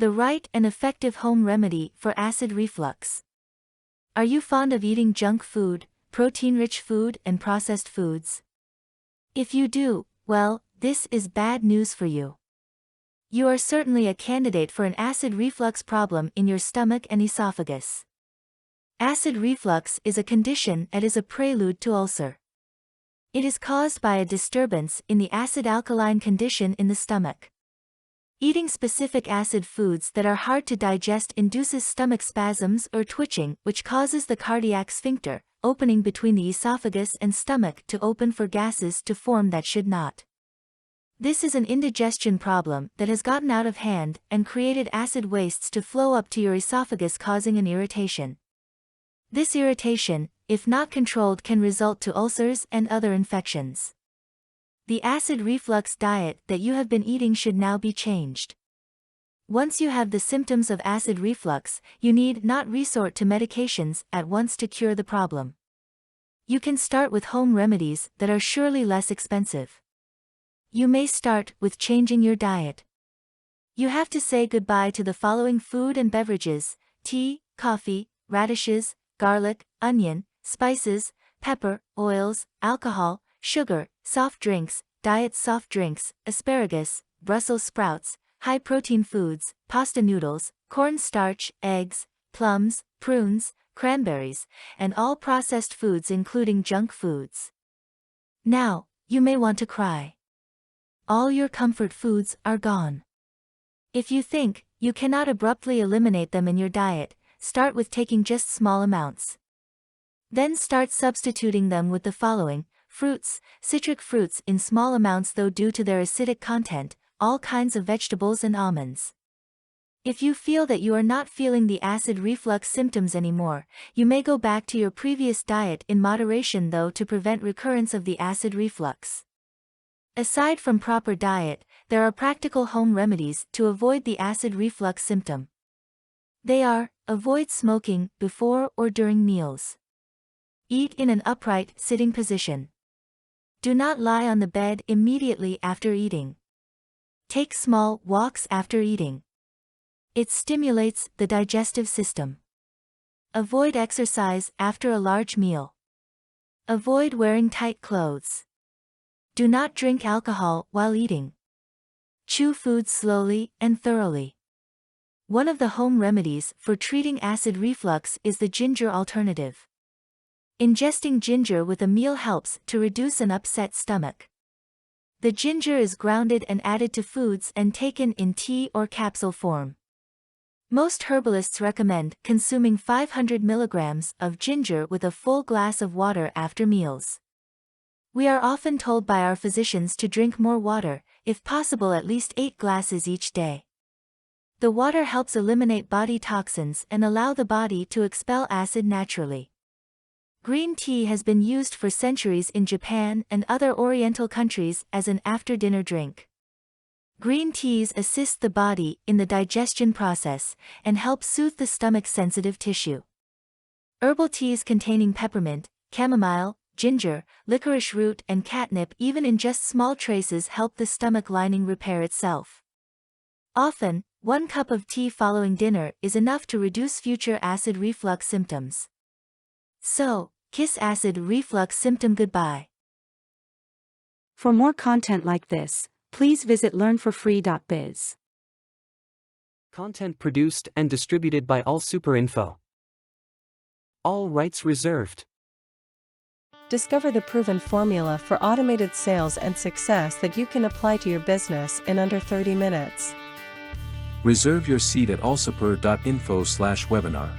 The right and effective home remedy for acid reflux. Are you fond of eating junk food, protein-rich food and processed foods? If you do, well, this is bad news for you. You are certainly a candidate for an acid reflux problem in your stomach and esophagus. Acid reflux is a condition that is a prelude to ulcer. It is caused by a disturbance in the acid-alkaline condition in the stomach. Eating specific acid foods that are hard to digest induces stomach spasms or twitching, which causes the cardiac sphincter, opening between the esophagus and stomach, to open for gases to form that should not. This is an indigestion problem that has gotten out of hand and created acid wastes to flow up to your esophagus, causing an irritation. This irritation, if not controlled, can result to ulcers and other infections. The acid reflux diet that you have been eating should now be changed. Once you have the symptoms of acid reflux, you need not resort to medications at once to cure the problem. You can start with home remedies that are surely less expensive. You may start with changing your diet. You have to say goodbye to the following food and beverages: tea, coffee, radishes, garlic, onion, spices, pepper, oils, alcohol, sugar, soft drinks, diet soft drinks, asparagus, Brussels sprouts, high-protein foods, pasta noodles, cornstarch, eggs, plums, prunes, cranberries, and all processed foods including junk foods. Now, you may want to cry. All your comfort foods are gone. If you think you cannot abruptly eliminate them in your diet, start with taking just small amounts. Then start substituting them with the following: fruits, citric fruits in small amounts though due to their acidic content, all kinds of vegetables and almonds. If you feel that you are not feeling the acid reflux symptoms anymore, you may go back to your previous diet in moderation though to prevent recurrence of the acid reflux. Aside from proper diet, there are practical home remedies to avoid the acid reflux symptom. They are: avoid smoking before or during meals. Eat in an upright, sitting position. Do not lie on the bed immediately after eating. Take small walks after eating. It stimulates the digestive system. Avoid exercise after a large meal. Avoid wearing tight clothes. Do not drink alcohol while eating. Chew food slowly and thoroughly. One of the home remedies for treating acid reflux is the ginger alternative. Ingesting ginger with a meal helps to reduce an upset stomach. The ginger is grounded and added to foods and taken in tea or capsule form. Most herbalists recommend consuming 500 milligrams of ginger with a full glass of water after meals. We are often told by our physicians to drink more water, if possible at least 8 glasses each day. The water helps eliminate body toxins and allow the body to expel acid naturally. Green tea has been used for centuries in Japan and other Oriental countries as an after-dinner drink. Green teas assist the body in the digestion process and help soothe the stomach's sensitive tissue. Herbal teas containing peppermint, chamomile, ginger, licorice root and catnip, even in just small traces, help the stomach lining repair itself. Often, 1 cup of tea following dinner is enough to reduce future acid reflux symptoms. So, kiss acid reflux symptom goodbye. For more content like this, please visit learnforfree.biz. Content produced and distributed by AllSuperInfo. All rights reserved. Discover the proven formula for automated sales and success that you can apply to your business in under 30 minutes. Reserve your seat at allsuper.info/webinar.